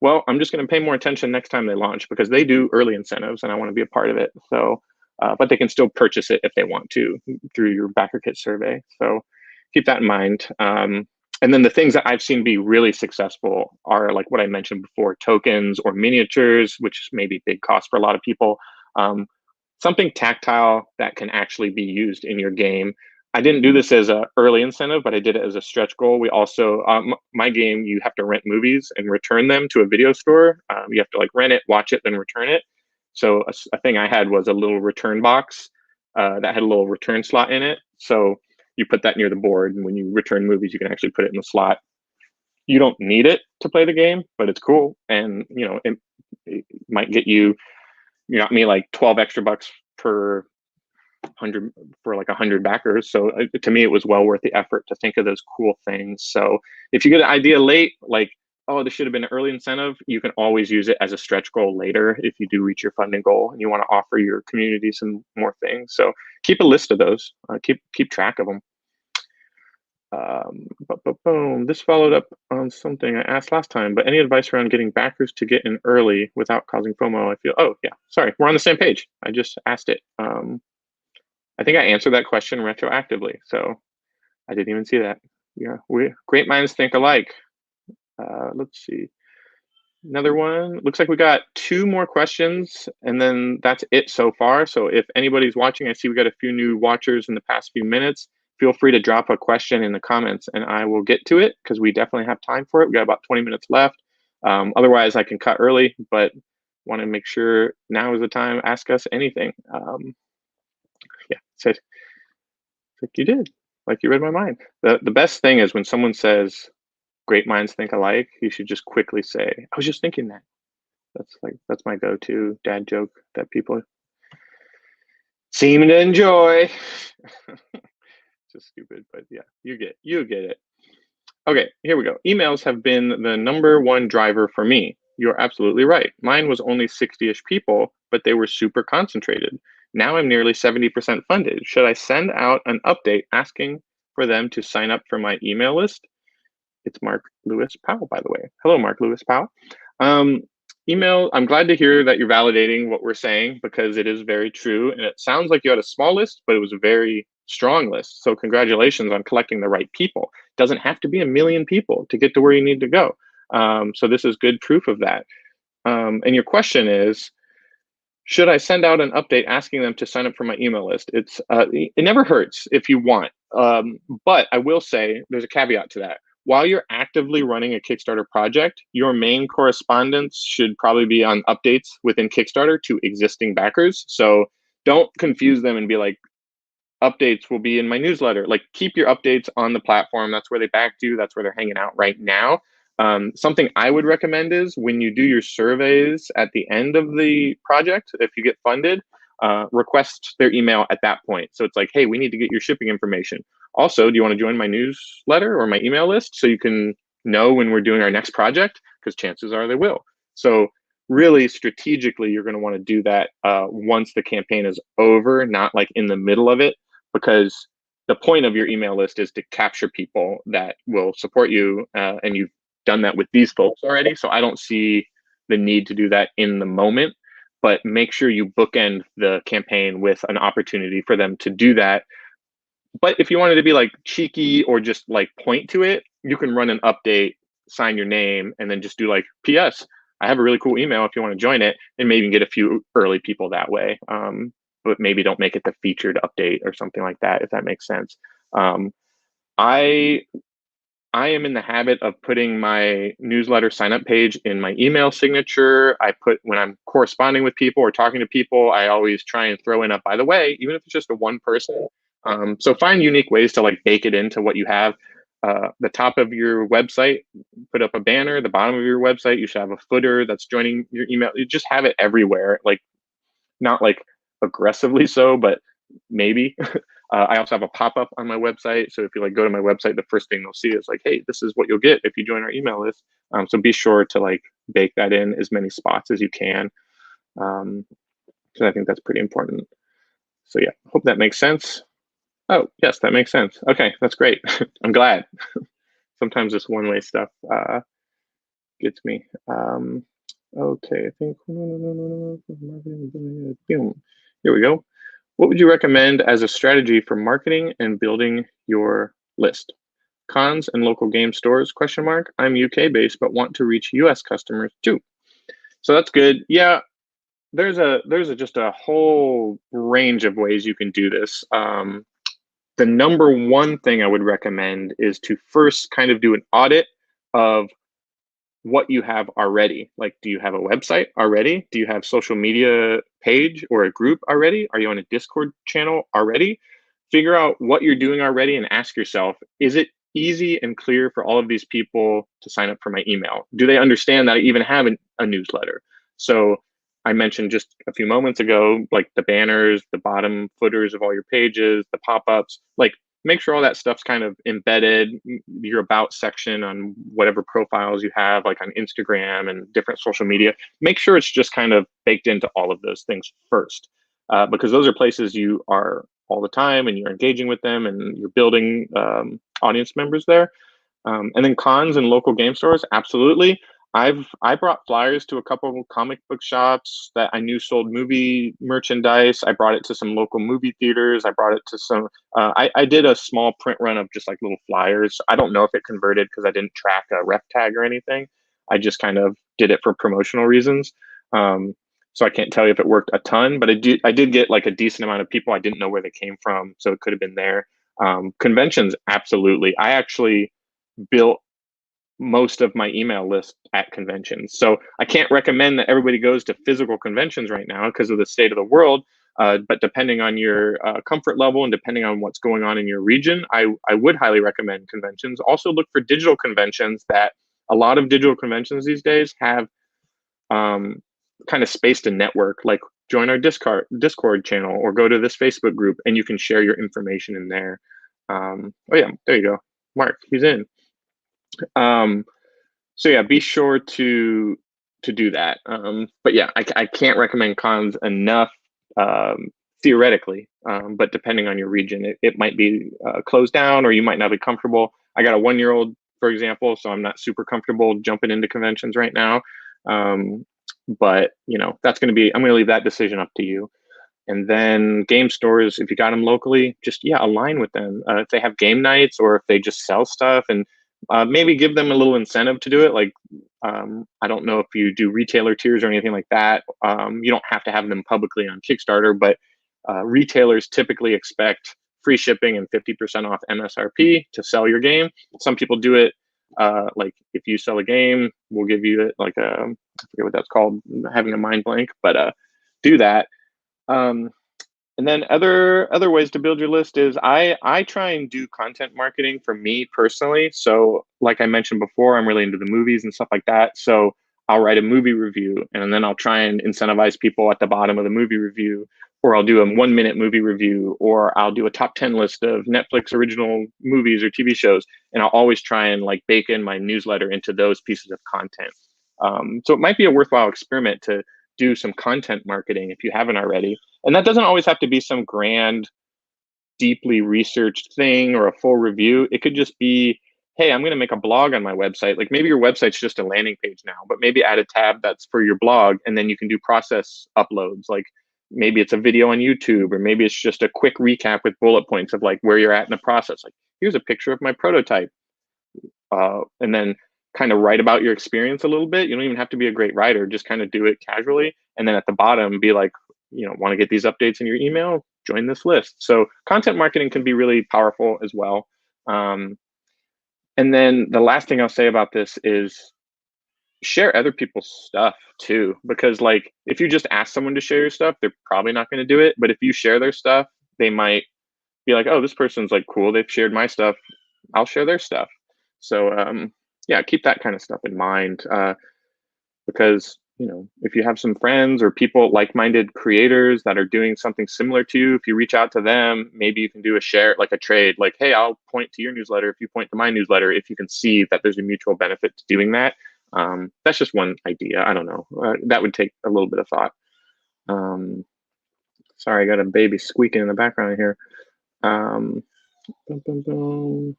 well, I'm just going to pay more attention next time they launch because they do early incentives and I want to be a part of it. So, but they can still purchase it if they want to through your BackerKit survey. So keep that in mind. And then the things that I've seen be really successful are like what I mentioned before, tokens or miniatures, which may be big cost for a lot of people. Something tactile that can actually be used in your game. I didn't do this as an early incentive, but I did it as a stretch goal. We also, my game, you have to rent movies and return them to a video store. You have to like rent it, watch it, then return it. So a thing I had was a little return box that had a little return slot in it. So you put that near the board, and when you return movies, you can actually put it in the slot. You don't need it to play the game, but it's cool, and it might get you got me like 12 extra bucks per 100 for like 100 backers. So to me, it was well worth the effort to think of those cool things. So if you get an idea late, like, oh, this should have been an early incentive, you can always use it as a stretch goal later if you do reach your funding goal and you want to offer your community some more things. So keep a list of those. Keep track of them. Boom. This followed up on something I asked last time, but any advice around getting backers to get in early without causing FOMO? I feel, oh yeah, sorry, we're on the same page. I just asked it. I think I answered that question retroactively, so I didn't even see that. Yeah, great minds think alike. Let's see. Another one. Looks like we got 2 more questions, and then that's it so far. So if anybody's watching, I see we got a few new watchers in the past few minutes. Feel free to drop a question in the comments, and I will get to it because we definitely have time for it. We got about 20 minutes left. Otherwise, I can cut early, but want to make sure now is the time. Ask us anything. Yeah, said like you did, like you read my mind. The best thing is when someone says, great minds think alike, you should just quickly say, I was just thinking that. That's my go-to dad joke that people seem to enjoy. Just stupid, but yeah, you get it. Okay, here we go. Emails have been the #1 driver for me. You're absolutely right. Mine was only 60-ish people, but they were super concentrated. Now I'm nearly 70% funded. Should I send out an update asking for them to sign up for my email list? It's Mark Lewis Powell, by the way. Hello, Mark Lewis Powell. Email, I'm glad to hear that you're validating what we're saying because it is very true. And it sounds like you had a small list, but it was a very strong list. So congratulations on collecting the right people. It doesn't have to be 1 million people to get to where you need to go. So this is good proof of that. And your question is, should I send out an update asking them to sign up for my email list? It never hurts if you want. But I will say there's a caveat to that. While you're actively running a Kickstarter project, your main correspondence should probably be on updates within Kickstarter to existing backers. So don't confuse them and be like, updates will be in my newsletter. Like, keep your updates on the platform. That's where they backed you. That's where they're hanging out right now. Something I would recommend is when you do your surveys at the end of the project, if you get funded, request their email at that point. So it's like, hey, we need to get your shipping information. Also, do you want to join my newsletter or my email list so you can know when we're doing our next project? Because chances are they will. So really strategically, you're going to want to do that once the campaign is over, not like in the middle of it, because the point of your email list is to capture people that will support you, and you've done that with these folks already. So I don't see the need to do that in the moment, but make sure you bookend the campaign with an opportunity for them to do that. But if you wanted to be like cheeky or just like point to it, you can run an update, sign your name, and then just do like, PS, I have a really cool email if you want to join it, and maybe get a few early people that way. But maybe don't make it the featured update or something like that, if that makes sense. I I am in the habit of putting my newsletter sign up page in my email signature. I put, when I'm corresponding with people or talking to people, I always try and throw in a, by the way, even if it's just a one person. So find unique ways to like bake it into what you have. The top of your website, put up a banner. The bottom of your website, you should have a footer that's joining your email. You just have it everywhere, like not like aggressively so, but maybe. I also have a pop-up on my website. So if you like go to my website, the first thing they'll see is like, hey, this is what you'll get if you join our email list. So be sure to like bake that in as many spots as you can. Because I think that's pretty important. So yeah, hope that makes sense. Oh, yes, that makes sense. Okay, that's great. I'm glad. Sometimes this one-way stuff gets me. Okay, I think, here we go. What would you recommend as a strategy for marketing and building your list? Cons and local game stores, question mark. I'm UK based, but want to reach US customers too. So that's good. Yeah, there's just a whole range of ways you can do this. The number one thing I would recommend is to first kind of do an audit of what you have already. Like, do you have a website already? Do you have social media page or a group already? Are you on a Discord channel already? Figure out what you're doing already and ask yourself, is it easy and clear for all of these people to sign up for my email? Do they understand that I even have a newsletter? So I mentioned just a few moments ago, like the banners, the bottom footers of all your pages, the pop-ups, like make sure all that stuff's kind of embedded, your about section on whatever profiles you have, like on Instagram and different social media. Make sure it's just kind of baked into all of those things first, because those are places you are all the time and you're engaging with them and you're building audience members there. And then cons and local game stores, absolutely. I brought flyers to a couple of comic book shops that I knew sold movie merchandise. I brought it to some local movie theaters. I brought it to some. I did a small print run of just like little flyers. I don't know if it converted because I didn't track a ref tag or anything. I just kind of did it for promotional reasons. So I can't tell you if it worked a ton, but I did get like a decent amount of people. I didn't know where they came from, so it could have been there. Conventions, absolutely. I actually built most of my email list at conventions. So I can't recommend that everybody goes to physical conventions right now because of the state of the world. But depending on your comfort level and depending on what's going on in your region, I would highly recommend conventions. Also look for digital conventions. That a lot of digital conventions these days have kind of space to network, like join our Discord channel or go to this Facebook group and you can share your information in there. Oh yeah, there you go. Mark, he's in. So yeah, be sure to do that. But yeah, I can't recommend cons enough, theoretically. But depending on your region, it might be closed down or you might not be comfortable. I got a 1-year-old, for example, so I'm not super comfortable jumping into conventions right now. But you know, I'm going to leave that decision up to you. And then game stores, if you got them locally, just align with them. If they have game nights or if they just sell stuff, and maybe give them a little incentive to do it. Like, I don't know if you do retailer tiers or anything like that. You don't have to have them publicly on Kickstarter, but retailers typically expect free shipping and 50% off MSRP to sell your game. Some people do it like, if you sell a game, we'll give you like I forget what that's called, I'm having a mind blank, but do that. And then other ways to build your list is I try and do content marketing for me personally. So like I mentioned before, I'm really into the movies and stuff like that. So I'll write a movie review and then I'll try and incentivize people at the bottom of the movie review, or I'll do a 1 minute movie review, or I'll do a top 10 list of Netflix original movies or TV shows. And I'll always try and like bake in my newsletter into those pieces of content. So it might be a worthwhile experiment to do some content marketing if you haven't already. And that doesn't always have to be some grand, deeply researched thing or a full review. It could just be, hey, I'm going to make a blog on my website. Like maybe your website's just a landing page now, but maybe add a tab that's for your blog, and then you can do process uploads. Like maybe it's a video on YouTube, or maybe it's just a quick recap with bullet points of like where you're at in the process. Like here's a picture of my prototype. And then kind of write about your experience a little bit. You don't even have to be a great writer, just kind of do it casually. And then at the bottom, be like, want to get these updates in your email? Join this list. So content marketing can be really powerful as well. And then the last thing I'll say about this is share other people's stuff too, because like if you just ask someone to share your stuff, they're probably not going to do it. But if you share their stuff, they might be like, oh, this person's like cool, they've shared my stuff, I'll share their stuff. So yeah, keep that kind of stuff in mind, because if you have some friends or people, like-minded creators that are doing something similar to you, if you reach out to them, maybe you can do a share, like a trade, like, hey, I'll point to your newsletter if you point to my newsletter, if you can see that there's a mutual benefit to doing that. That's just one idea. I don't know. That would take a little bit of thought. Sorry, I got a baby squeaking in the background here. Boom, boom, boom.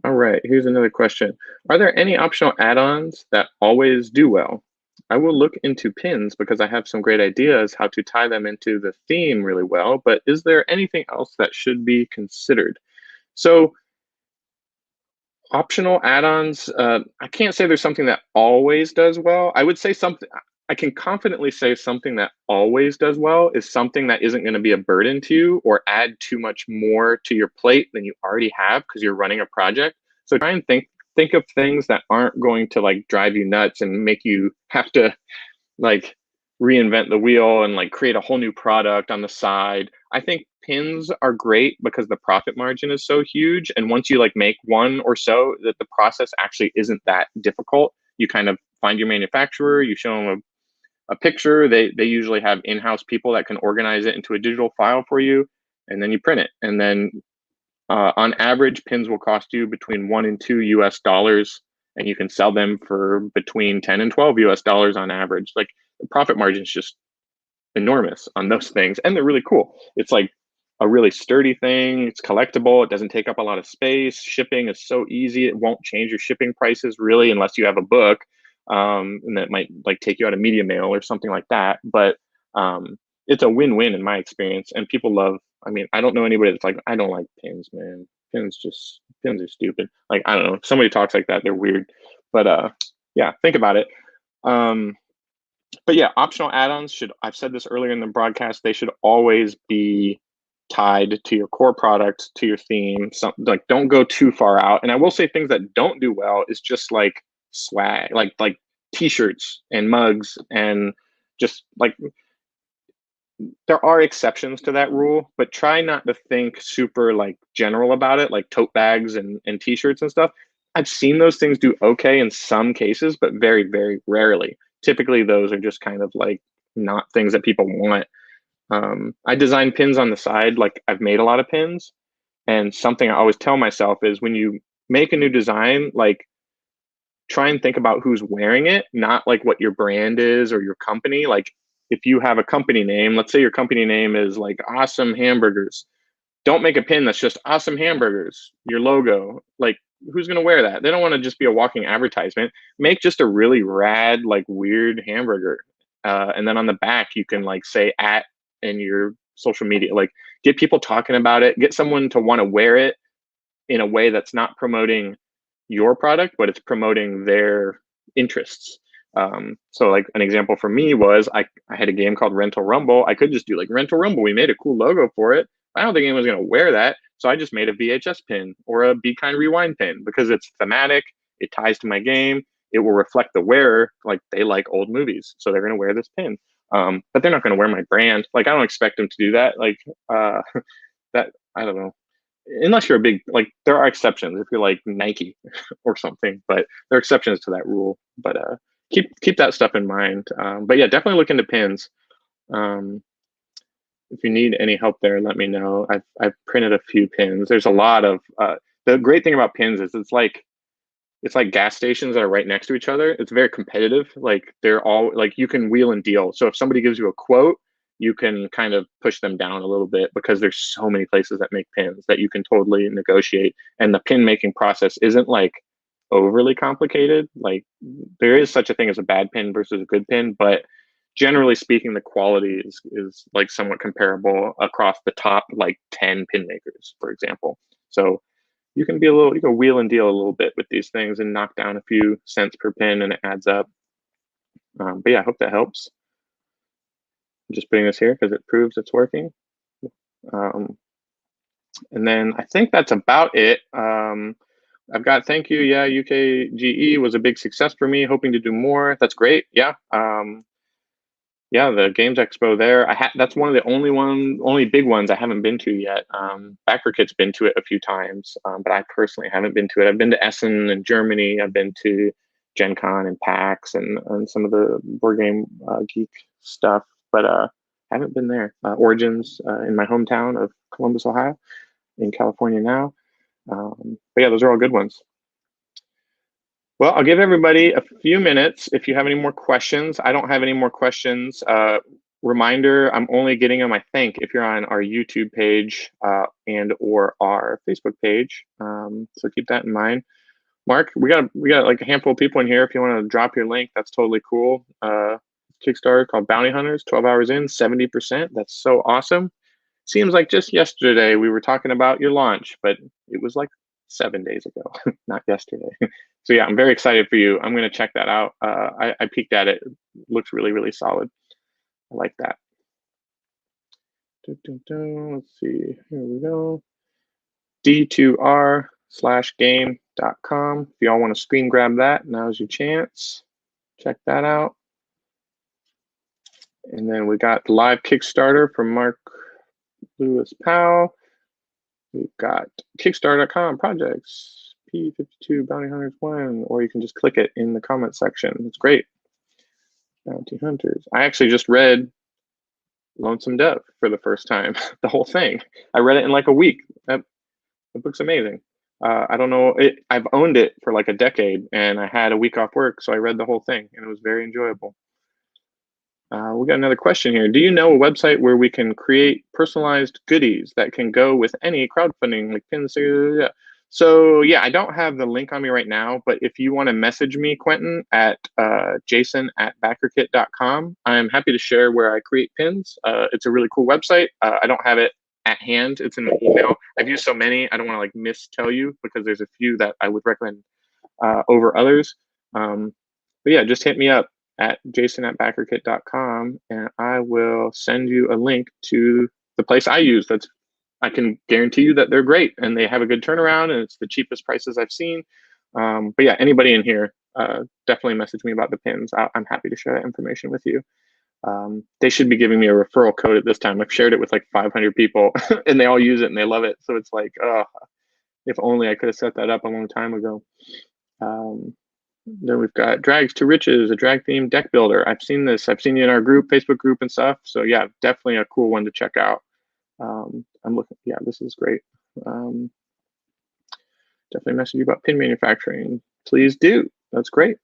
All right, here's another question. Are there any optional add-ons that always do well? I will look into pins because I have some great ideas how to tie them into the theme really well, but is there anything else that should be considered? So optional add-ons, I can't say there's something that always does well. I would say something, I can confidently say something that always does well is something that isn't going to be a burden to you or add too much more to your plate than you already have because you're running a project. So try and think of things that aren't going to like drive you nuts and make you have to like reinvent the wheel and like create a whole new product on the side. I think pins are great because the profit margin is so huge. And once you like make one or so, that the process actually isn't that difficult. You kind of find your manufacturer, you show them a picture. They usually have in-house people that can organize it into a digital file for you, and then you print it. And then on average, pins will cost you between $1 and $2 US, and you can sell them for between 10 and 12 US on average. Like the profit margin is just enormous on those things, and they're really cool. It's like a really sturdy thing. It's collectible. It doesn't take up a lot of space. Shipping is so easy. It won't change your shipping prices really unless you have a book, and that might like take you out of media mail or something like that. But it's a win-win in my experience, and people love. I mean, I don't know anybody that's like, I don't like pins, man. Pins are stupid. Like, I don't know. If somebody talks like that, they're weird. But yeah, think about it. But yeah, optional add-ons should, I've said this earlier in the broadcast, they should always be tied to your core product, to your theme. Like don't go too far out. And I will say things that don't do well is just like swag, like t-shirts and mugs, and just like there are exceptions to that rule, but try not to think super like general about it, like tote bags and t-shirts and stuff. I've seen those things do okay in some cases, but very, very rarely. Typically, those are just kind of like not things that people want. I design pins on the side. Like I've made a lot of pins, and something I always tell myself is when you make a new design, like try and think about who's wearing it, not like what your brand is or your company. Like if you have a company name, let's say your company name is like Awesome Hamburgers. Don't make a pin that's just Awesome Hamburgers, your logo. Like who's going to wear that? They don't want to just be a walking advertisement. Make just a really rad, like weird hamburger. And then on the back, you can like say at in your social media, like get people talking about it, get someone to want to wear it in a way that's not promoting your product, but it's promoting their interests. So like an example for me was I had a game called Rental Rumble. I could just do like Rental Rumble. We made a cool logo for it. I don't think anyone's going to wear that. So I just made a VHS pin or a Be Kind Rewind pin because it's thematic. It ties to my game. It will reflect the wearer. Like they like old movies. So they're going to wear this pin. But they're not going to wear my brand. Like, I don't expect them to do that. Like, that, I don't know. Unless you're a big, like, there are exceptions if you're like Nike or something, but there are exceptions to that rule. But keep that stuff in mind. But yeah, definitely look into pins. If you need any help there, let me know. I've printed a few pins. There's a lot of the great thing about pins is it's like gas stations that are right next to each other. It's very competitive. Like, they're all like, you can wheel and deal. So if somebody gives you a quote, you can kind of push them down a little bit because there's so many places that make pins that you can totally negotiate. And the pin making process isn't like overly complicated. Like, there is such a thing as a bad pin versus a good pin, but generally speaking, the quality is like somewhat comparable across the top like 10 pin makers, for example. So you can wheel and deal a little bit with these things and knock down a few cents per pin, and it adds up. But yeah, I hope that helps. I'm just putting this here because it proves it's working. And then I think that's about it. I've got thank you. Yeah, UKGE was a big success for me. Hoping to do more. That's great. Yeah. Yeah, the Games Expo there. That's one of the only big ones I haven't been to yet. BackerKit's been to it a few times, but I personally haven't been to it. I've been to Essen in Germany. I've been to Gen Con and PAX and some of the board game geek stuff, but haven't been there. Origins in my hometown of Columbus, Ohio, in California now. But yeah, those are all good ones. Well, I'll give everybody a few minutes if you have any more questions. I don't have any more questions. Reminder, I'm only getting them, I think, if you're on our YouTube page and or our Facebook page. So keep that in mind. Mark, we got like a handful of people in here. If you want to drop your link, that's totally cool. Kickstarter called Bounty Hunters, 12 hours in, 70%. That's so awesome. Seems like just yesterday we were talking about your launch, but it was like 7 days ago, not yesterday. So yeah, I'm very excited for you. I'm going to check that out. I peeked at it. It looks really, really solid. I like that. Let's see. Here we go. d2r/game.com. If y'all want to screen grab that, now's your chance. Check that out. And then we got the live Kickstarter from Mark Lewis Powell. We've got Kickstarter.com projects, P52 Bounty Hunters 1, or you can just click it in the comment section. It's great. Bounty Hunters. I actually just read Lonesome Dove for the first time, the whole thing. I read it in like a week. The book's amazing. I don't know, I've owned it for like a decade, and I had a week off work, so I read the whole thing, and it was very enjoyable. We got another question here. Do you know a website where we can create personalized goodies that can go with any crowdfunding, like pins? So yeah, I don't have the link on me right now, but if you want to message me, Quentin, at jason@backerkit.com, I'm happy to share where I create pins. It's a really cool website. I don't have it at hand. It's in the email. I've used so many, I don't want to like mistell you because there's a few that I would recommend over others. But yeah, just hit me up at jason@backerkit.com, and I will send you a link to the place I use. I can guarantee you that they're great and they have a good turnaround, and it's the cheapest prices I've seen. But yeah, anybody in here, definitely message me about the pins. I'm happy to share that information with you. They should be giving me a referral code at this time. I've shared it with like 500 people and they all use it and they love it. So it's like, if only I could have set that up a long time ago. Then we've got Drags to Riches, a drag themed deck builder. I've seen this. I've seen you in our group, Facebook group and stuff. So yeah, definitely a cool one to check out. I'm looking, yeah, this is great. Definitely message you about pin manufacturing. Please do. That's great.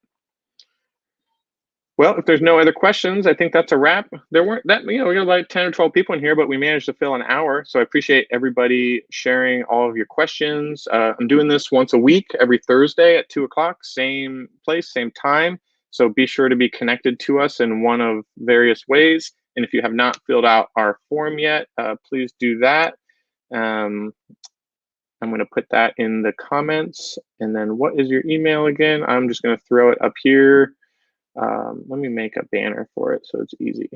Well, if there's no other questions, I think that's a wrap. There weren't that, we got like 10 or 12 people in here, but we managed to fill an hour. So I appreciate everybody sharing all of your questions. I'm doing this once a week, every Thursday at 2 o'clock, same place, same time. So be sure to be connected to us in one of various ways. And if you have not filled out our form yet, please do that. I'm going to put that in the comments. And then what is your email again? I'm just going to throw it up here. Let me make a banner for it so it's easy.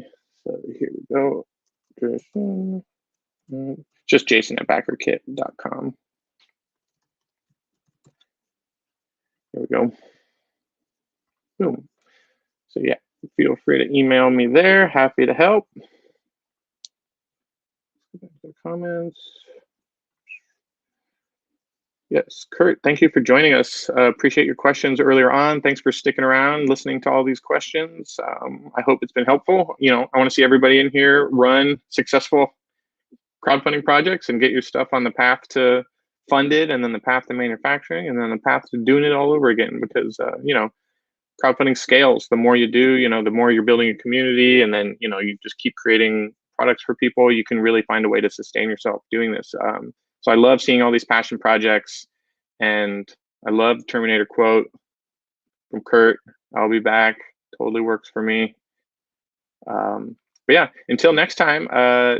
So here we go. Just jason@backerkit.com. There we go. Boom. So yeah, Feel free to email me there. Happy to help. Comments. Yes, Kurt, thank you for joining us. Appreciate your questions earlier on. Thanks for sticking around, listening to all these questions. I hope it's been helpful. You know, I want to see everybody in here run successful crowdfunding projects and get your stuff on the path to funded, and then the path to manufacturing, and then the path to doing it all over again. Because you know, crowdfunding scales. The more you do, you know, the more you're building a community, and then you know, you just keep creating products for people. You can really find a way to sustain yourself doing this. So I love seeing all these passion projects, and I love the Terminator quote from Kurt. I'll be back. Totally works for me. But yeah, until next time,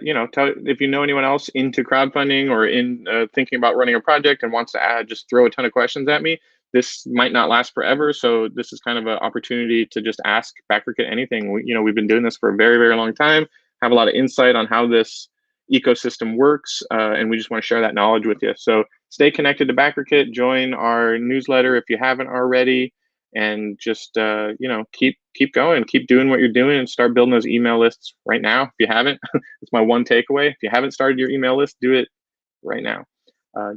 you know, if you know anyone else into crowdfunding or in thinking about running a project and wants to add, just throw a ton of questions at me. This might not last forever, so this is kind of an opportunity to just ask BackerKit anything. You know, we've been doing this for a very, very long time, have a lot of insight on how this ecosystem works, and we just want to share that knowledge with you. So stay connected to BackerKit, join our newsletter if you haven't already, and just you know, keep going, keep doing what you're doing, and start building those email lists right now. If you haven't, it's my one takeaway. If you haven't started your email list, do it right now.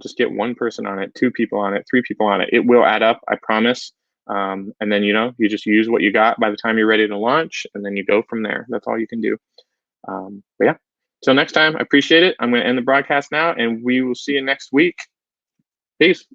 Just get one person on it, 2 people on it, 3 people on it. It will add up, I promise. And then, you know, you just use what you got by the time you're ready to launch, and then you go from there. That's all you can do. But yeah, till next time, I appreciate it. I'm going to end the broadcast now, and we will see you next week. Peace.